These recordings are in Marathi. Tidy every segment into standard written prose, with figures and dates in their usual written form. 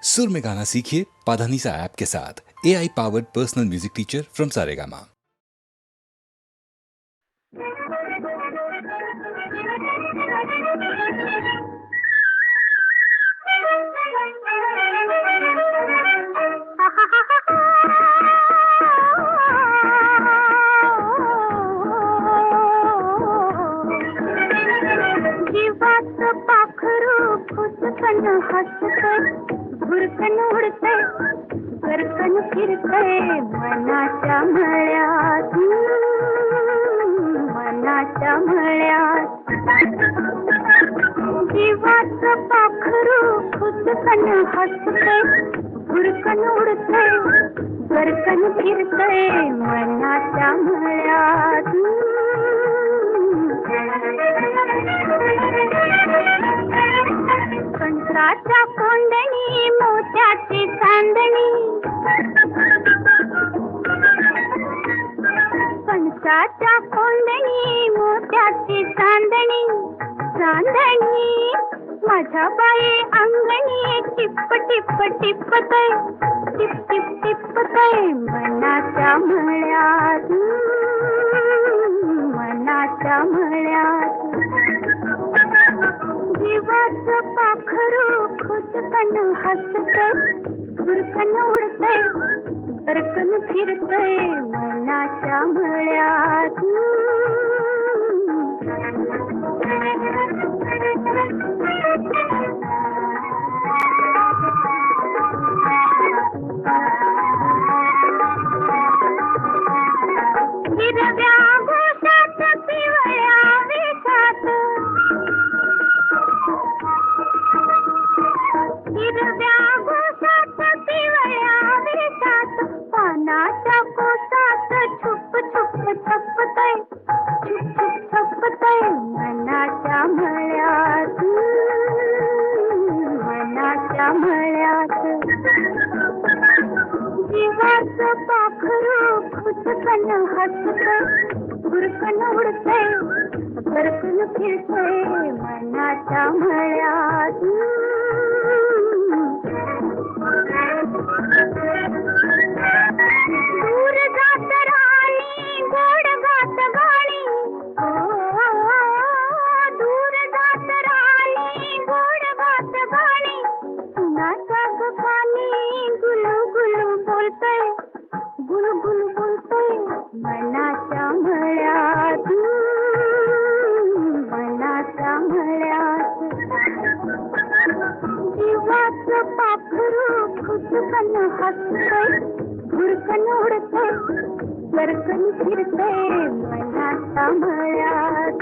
सुर में गाना सीखिए पाधानीसा ऐप के साथ। AI powered personal music teacher from Saregama. जीवाचं पाखरू फुसकन हसतय, भुरकन उडतय, गरकन फिरतय मनाच्या मळ्यात, मनाच्या मळ्यात. जीवाचं पाखरू फुसकन हसतय, भुरकन उडतय, गरकन फिरतय मनाच्या मळ्यात. कंसाच्या कोंडणी मोत्याची चांदणी, कंसाच्या कोंडणी मोत्याची चांदणी, चांदणी माझ्या बाई अंगणी टिप टिप टिपतय, टिप टिप टिपतय मनाच्या मळ्यात, मनाच्या मळ्यात. जीवाचं पाखरू खुदकन हसतय, भुरकन उडतय, गरकन फिरतय मनाच्या मळ्यात. हिरव्या घोषात पिवळ्या वेशात, हिरव्या घोषात पिवळ्या वेशात, पानाच्या कोसात छुप छुप छपतय, छुप छुप छपतय मनाच्या मळ्यात, मनाच्या मळ्यात. जीवाचं पाखरू खुदकन हसतय, भुरकन उडतय, गरकन फिरतय मनाच्या मळ्यात. दूर जात राणी गोड गात गाणी, दूर जात राणी गोड गात गाणी, कुणाच्या पाणी गुलू गुलू बोलतय, गुलू गुलू बोलतय मनाच्या मळ्यात, मनाच्या मळ्यात. जीवाचं पाखरू खुदकन हसतय, भुरकन उडतय, गरकन फिरतय मनाच्या मळ्यात.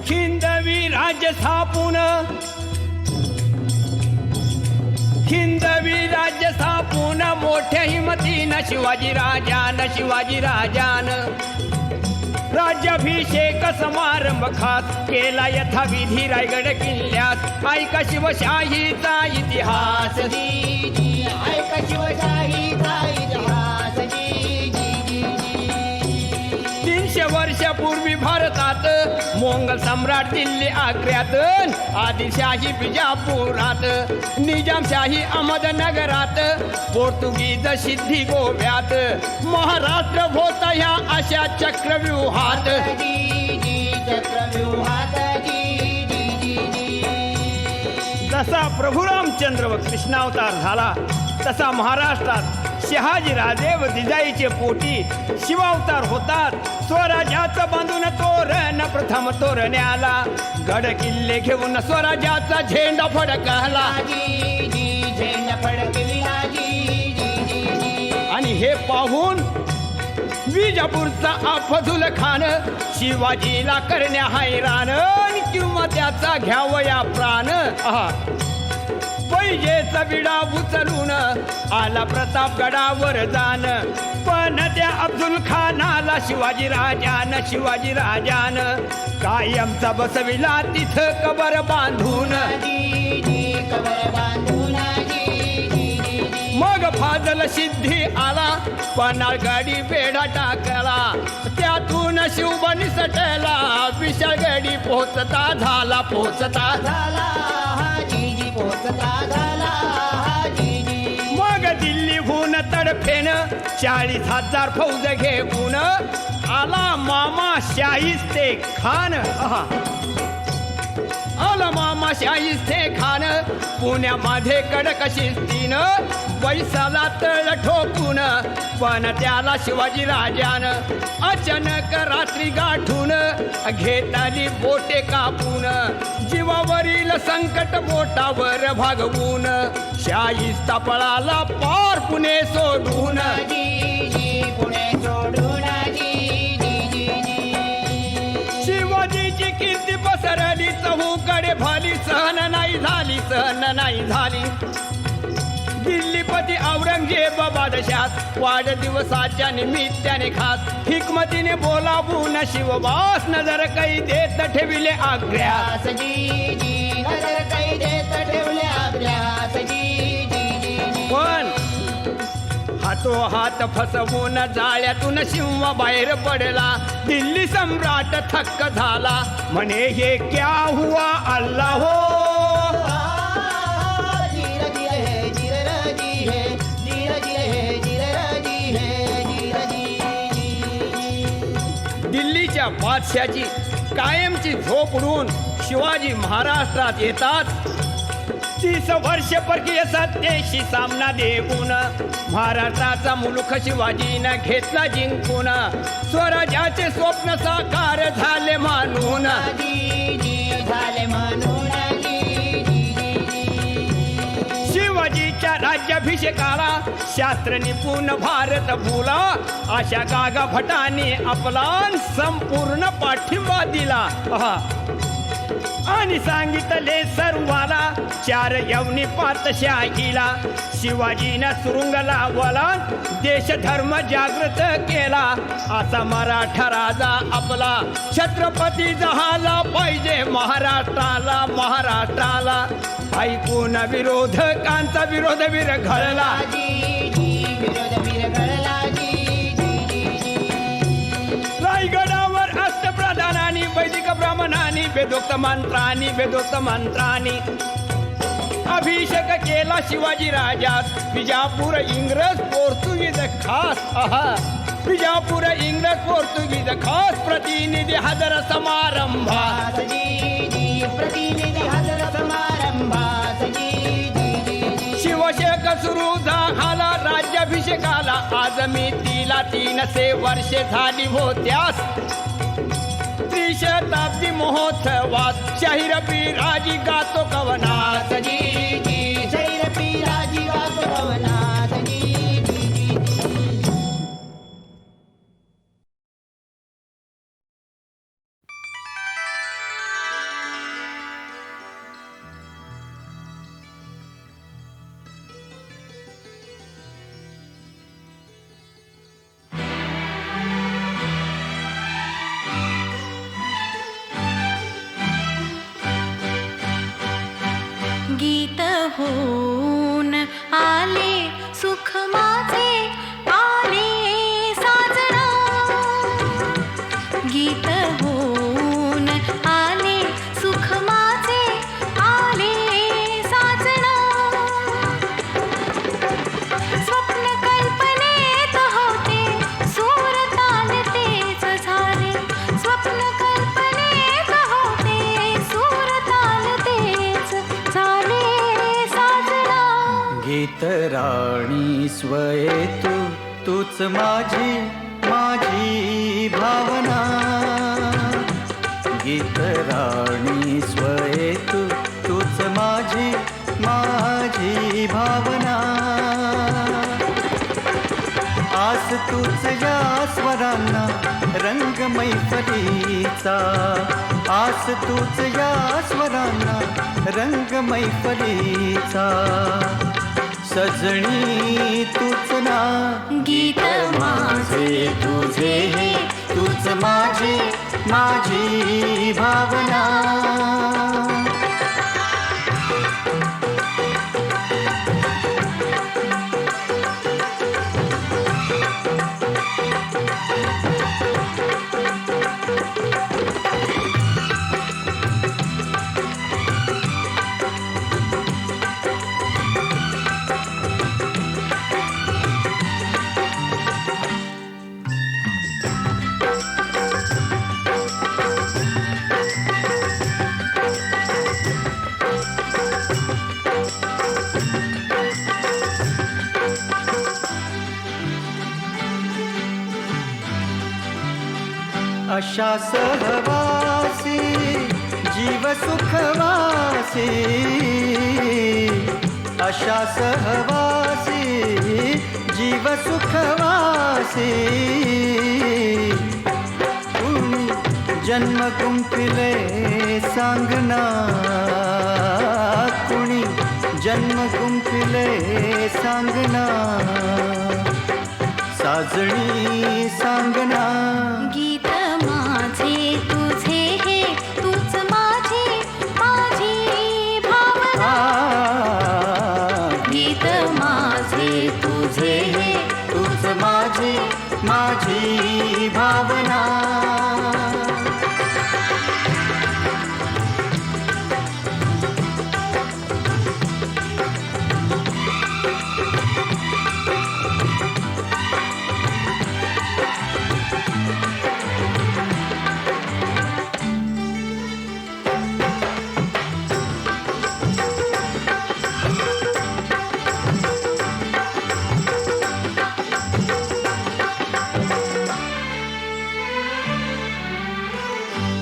हिंदवी राज्य स्थापून, हिंदवी राज्य स्थापून मोठ्या हिमतीनं शिवाजी राजान राज्याभिषेक समारंभ खास केला यथाविधी रायगड किल्ल्यात. ऐका शिवशाहीचा इतिहास, ऐका शिवशाहीचा इतिहास. 300 वर्षापूर्वी भारतात मोंगल सम्राट दिल्ली आग्र्यात, आदिलशाही बिजापुरात, निजामशाही अहमदनगरात, पोर्तुगीज सिद्धी गोव्यात, महाराष्ट्र होता ह्या अशा चक्रव्यूहात. जसा प्रभू रामचंद्र व कृष्णावतार झाला तसा महाराष्ट्रात शहाजीराजे व जिजाईचे पोटी शिवावतार होतात. स्वराज्याचं बांधून तोरण प्रथम तोरण्याला, गड किल्ले घेऊन स्वराज्याचा झेंडा फडकला, झेंडा फडकविला. आणि हे पाहून विजापूरचा अफझुल खान शिवाजीला करण्या हैराण, किंवा त्याचा घ्यावया प्राण. पैजेचा विडा उचलून आला प्रतापगडावर जाण. पण त्या अब्दुल खानाला शिवाजी राजान कायमचा बसविला तिथं कबर बांधून. मग फाजल सिद्धी आला पन्हाळगडी बेडा टाकला त्यातून शिवबनी सटला विशाळगडी पोचता झाला मग दिल्लीहून तडफेन 40,000 फौज घेऊन आला मामा शाहिस्ते खान. आला मामा शाहिस्ते खान पुण्यामध्ये कडक शिस्तीनं पैसाला तळ ठोकून. पण त्याला शिवाजी राजानं अचानक रात्री गाठून घेतली बोटे कापून. जीवावरील संकट बोटावर भागवून शाहिस्ता पळाला पार पुणे सोडून. शिवाजीची कीर्ती पसरली चहूकडे भाली सहन नाही झाली. दिल्लीपती औरंगजेब बादशाह वाढदिवसाच्या निमित्ताने खास हिकमतीने बोलावून शिवबास नजर कै देत ठेविले आग्र्यास. पण हात फसवून जाळ्यातून सिंह बाहेर पडला. दिल्ली सम्राट थक्क झाला म्हणे हे क्या हुआ अल्लाह हो. दिल्लीच्या बादशाची कायमची झोप उडून शिवाजी महाराष्ट्रात येतात. 30 वर्ष परकीय सत्तेशी सामना देऊन महाराष्ट्राचा मुलूक शिवाजीनं घेतला जिंकून. स्वराज्याचे स्वप्न साकार झाले मानून. शिवाजीच्या राज्याभिषेकाला शास्त्र निपुण भारत भूला. अशा गागा भटांनी आपला संपूर्ण पाठिंबा दिला. आणि सांगितले सर्वाला 4 यवनी पातशाहीला. शिवाजीनं सुरुंग लावला देश धर्म जागृत केला. असा मराठा राजा आपला छत्रपती झाला पाहिजे महाराष्ट्राला. ऐकून विरोधकांचा विरोध विरघळला. रायगडावर अष्टप्रधानांनी वैदिक ब्राह्मणांनी वेदोक्त मंत्रांनी अभिषेक केला शिवाजी राजास. विजापूर इंग्रज पोर्तुगीज खास प्रतिनिधी हजर समारंभात. शिवशेक सुरू झाला राज्याभिषेकाला. आज मी तिला 300 वर्षे झाली होत्यास. त्रिशताब्दी महोत्सवात शाहीर बिराजी गातो कवनात. गीत होऊन आले सुख माझे आले साजना. गीत होऊन आले सुख माझे आले साजना. स्वप्न कल्पनेत होते सूर ताल तेच झाले. स्वप्न कल्पनेत होते सूर ताल तेच झाले साजना. गीत राणी स्वये तूच माझी भावना. गीत राणी स्वये तूच माझी भावना. आस तूच या स्वरांना रंग मैफलीचा. आस तूच या स्वरांना रंग मैफलीचा. सजणी तूच ना. गीत माझे तुझे हे तूच माझे माझी भावना. अशा सहवासी जीव सुखवासी. अशा सहवासी जीव सुखवासी. कुणी जन्म गुंफिले सांगना. कुणी जन्म गुंफिले सांगना. साजणी सांगना. गीत माझे तुझे हे तूच माझी माझी भावना. गीत माझे तुझे हे तूच माझी माझी भावना.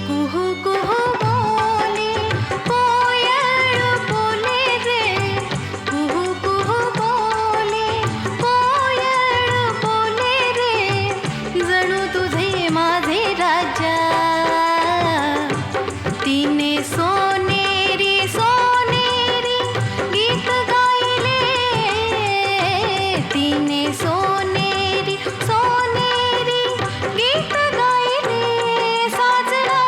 कुहू कुहू बोले कोयल बोले रे. कुहू कुहू बोले कोयल बोले रे. जणू तुझे माझे राजा. तिने सोनेरी सोनेरी गीत गायले. तिने सोनेरी सोनेरी गीत गायले. साजना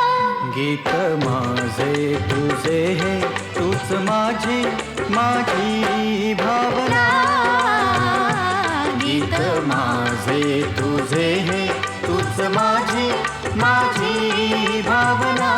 गीत माझे तुझे हे तूच माझी माझी भावना. गीत माझे तुझे हे तूच माझी माझी भावना.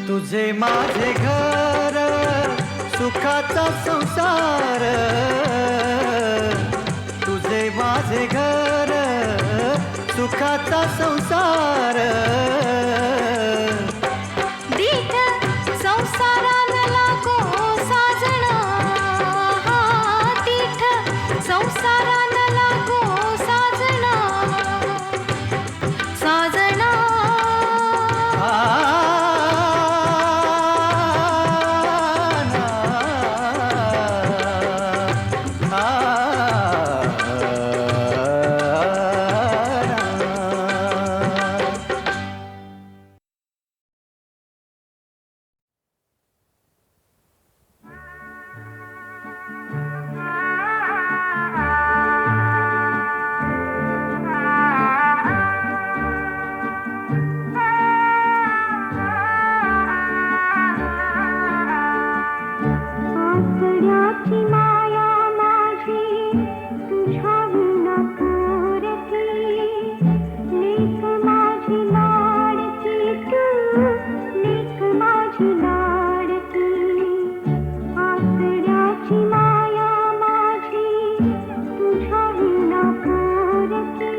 तुझे माझे घर सुखाचा संसार. तुझे माझे घर सुखाचा संसार. दीठ संसारान लागो साजना. दीठ संसारान लागो साजना. साजना आसड्याची माया माझी तुझ्या विना पुरती. लेक माझी लाडकी तू, लेक माझी लाडकी. आसड्याची माया माझी तुझ्या विना पुरती.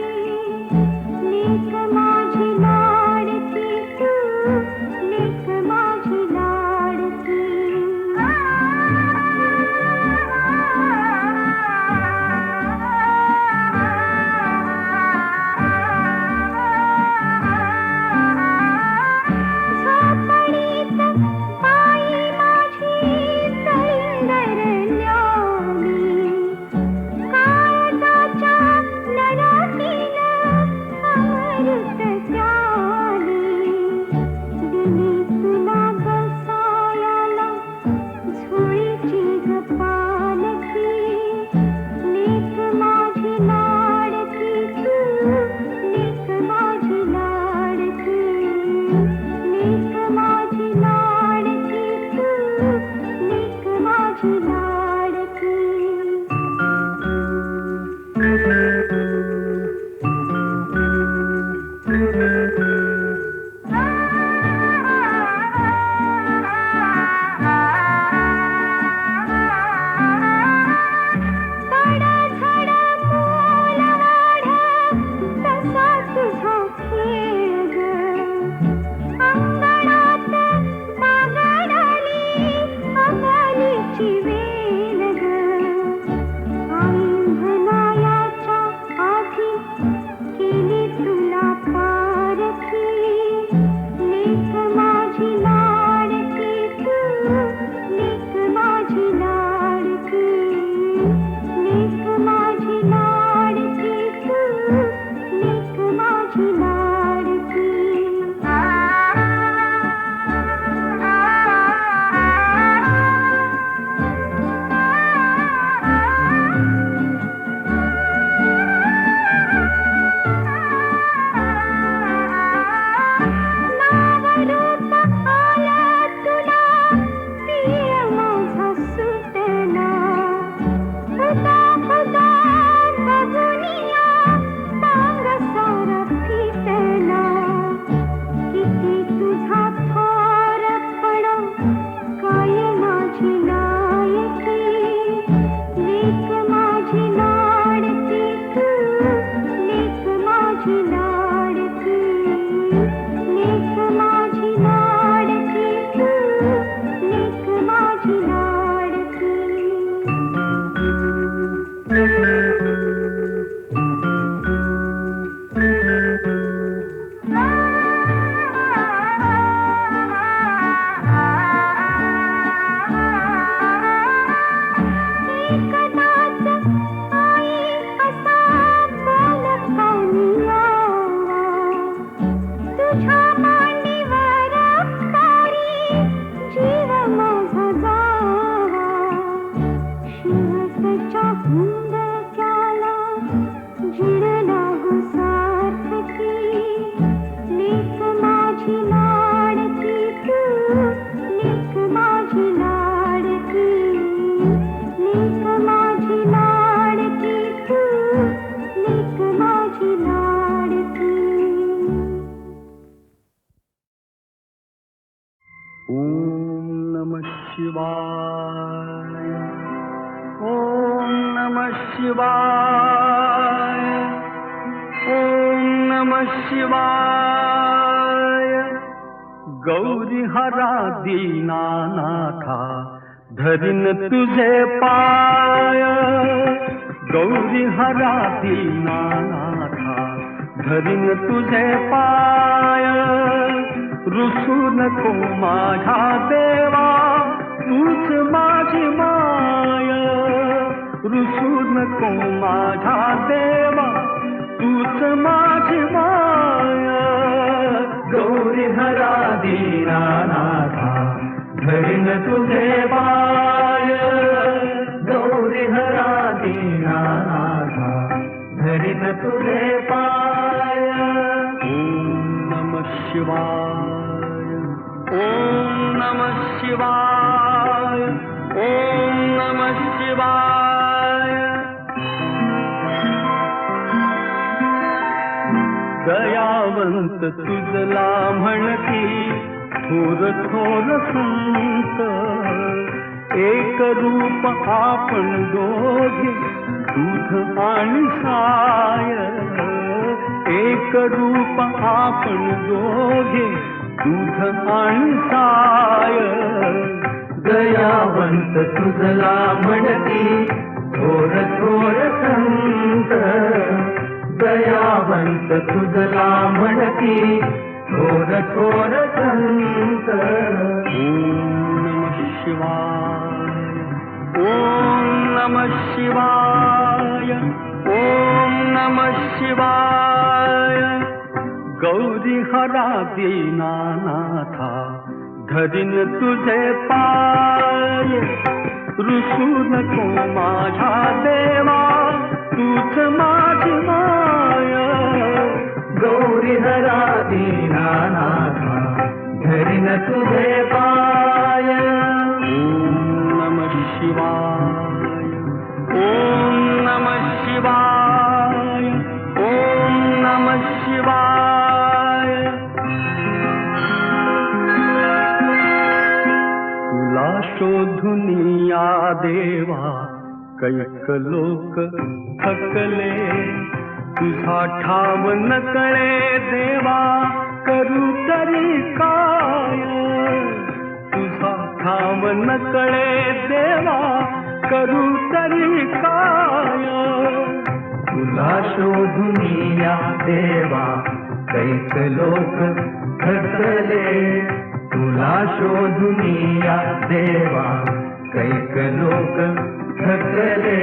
शिवाय. ओम नमः शिवाय. ओम नमः शिवाय. गौरी हरा दीनानाथा धरीन तुझे पाय. गौरी हरा दीनानाथा धरीन तुझे पाय. रुसू नको माझा देवा तूच माझी माय. रुसू नको माझा देवा तूच माझी माय. गौरी हरा दीनानाथा धरीन तुझे पाय. गौरी हरा दीनानाथा धरीन तुझे पाय. ओम नमः शिवाय. ओम नमः शिवाय. ओम नमः शिवाय. दयावंत तुझला म्हणती थोर थोर संत. एक रूप आपण दोघे दूध आणि साय. एक रूप आपण दोघे दूध आणि साय. दयावंत तुझला म्हणती थोर थोर संत. दयावंत तुझला म्हणती थोर थोर संत. ओम नमः शिवाय. ओम नमः शिवाय. ओम नमः शिवाय. गौरी हरा दीनानाथा धरीन तुझे पाय. रुसू नको माझा देवा तूच माझी माय. गौरी हरा दीनानाथा धरीन तुझे पाय. ओम नमः शिवाय. ओम नमः शिवाय. ओम नमः शिवाय. तुला शोधुनिया देवा कैक लोक थकले. तुझा ठाव न कळे देवा करू तरी काय. तुझा ठाव न कळे देवा करू तरी काय. तुला शोधुनिया देवा कैक लोक थकले. तुला शोधुनिया देवा कैक लोक थकले.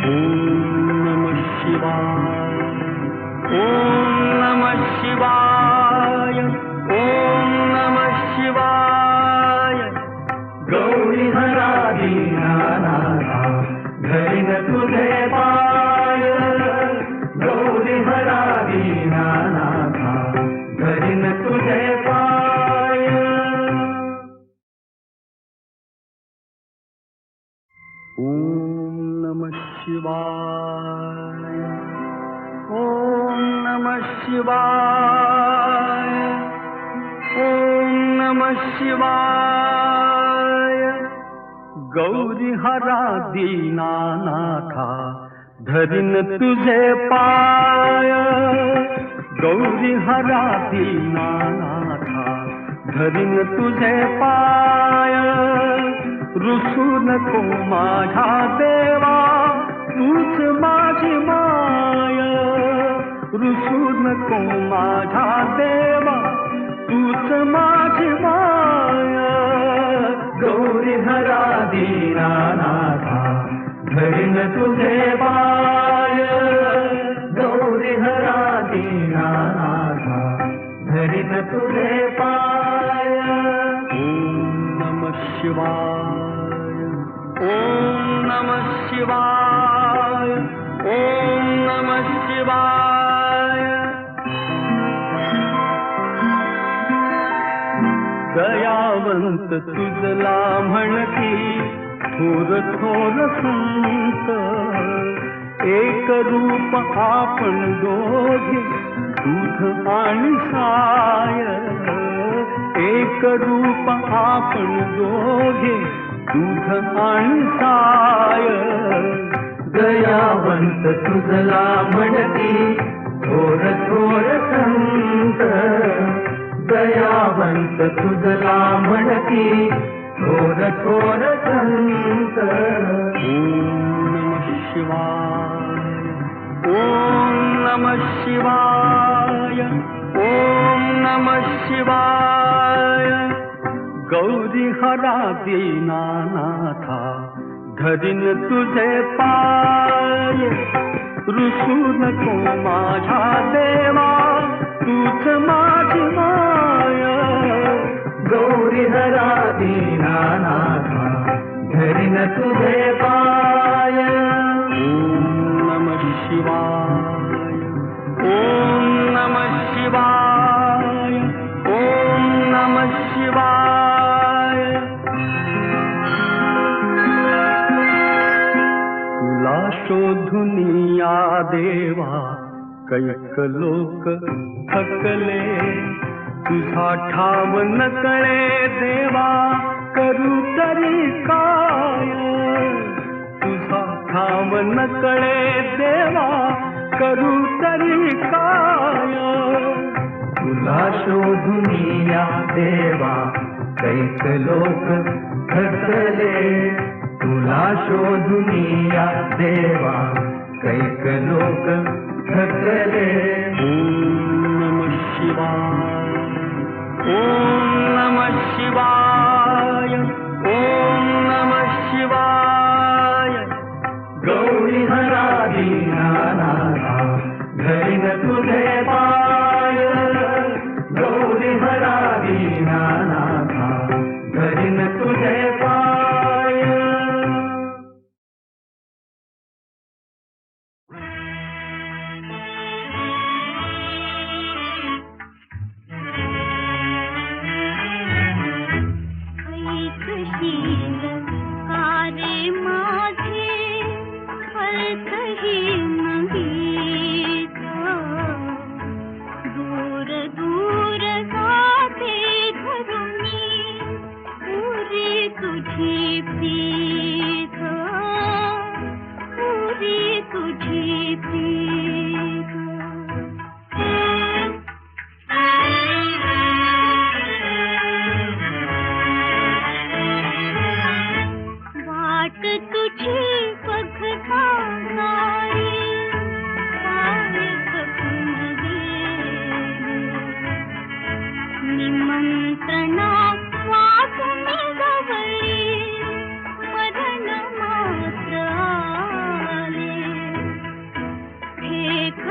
ओम नमः शिवाय. ओम नमः शिवाय. ओम नमः शिवाय. गौरी हरा दीनानाथा धरीन तुझे पाय. गौरी हरा दीनानाथा धरीन तुझे पाय. ओम नमः शिवाय. ओम नमः शिवाय. ओम नमः शिवाय. गौरी हरा दीनानाथा धरीन तुझे पाय. गौरी हरा दीनानाथा धरीन तुझे पाय. रुसू नको माझा देवा तूच माझी माय. रुसू नको माझा देवा तूच माझी माय. गौरी हरा दीनानाथा धरीन तुझे पाय. गौरी हरा दीनानाथा धरीन तुझे पाय. ओम नमः शिवाय. ओम नमः शिवाय. ओम नमः शिवाय. दयावंत तुझला म्हणती थोर थोर संत. एक रूप आपण दोघे दूध आणि साय. एक रूप आपण दोघे दूध आणि साय दयावंत तुझला म्हणती थोर थोर संत दयावंत तुझला म्हणती थोर थोर संत ओम नमः शिवाय ओम नमः शिवाय ओम नमः शिवाय गौरी हरा दीनानाथा धरीन तुझे पाय रुसू नको माझा देवा तूच माझी माया गौरी हरा दीनानाथा धरीन तुझे पाय ओम नमः शिवाय ओम नमः शिवाय ओम नमः शिवाय तुला शोधुनिया देवा कैक लोक थकले तुझा ठाव न कळे देवा करू तरी काय तुझा ठाव न कळे देवा करू तरी काय तुला शोधुनिया देवा कैक लोक थकले तुला शोधुनिया देवा कैक लोक थकले ओम नमः शिवाय ओम नमः शिवाय ओम नमः शिवाय गौरी हरा दीनानाथा धरीन तुझे पाय गौरी हरा दीनानाथा धरीन तुझे पाय ऐकशील कारे माझे अर्थहीन गीत दूर दूर जाते धरुणी पुरी तुझी प्रीत पुरी तुझी प्रीत वाट तुझी बघता नाही काय सपन गेले निमंत्रणा वाटून गवळी मरण मात्र आले फेक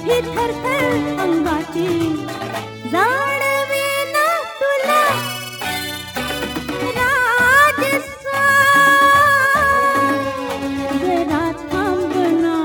उठे थरथर अंगाची जाणवे ना तुला राजस्थान जरा थांबना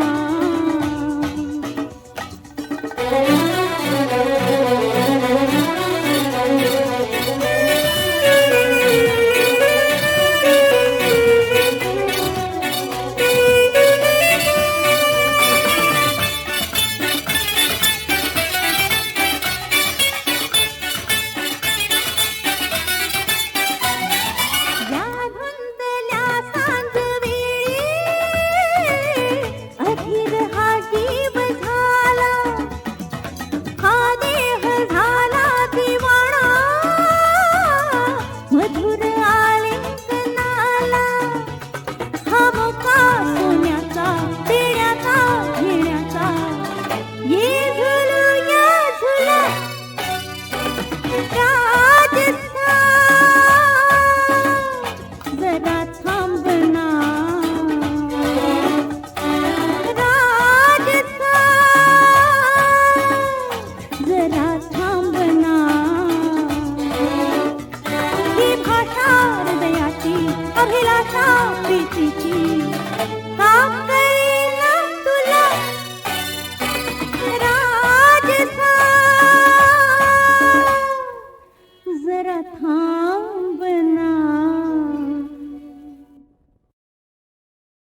या धुंदल्या सांजवेळी अधीर हा जीव झाला हा देह झाला दिवाणा मधुर आलिंगनाला हा मोका सोन्याचा देण्याचा घेण्याचा ये झुलू या झुला राजस्थान जरा थांबना राजस्थान जरा थांबना ही भाषा हृदयाची अभिलाषा प्रीतीची का कळेना तुला राजस्थान जरा थांब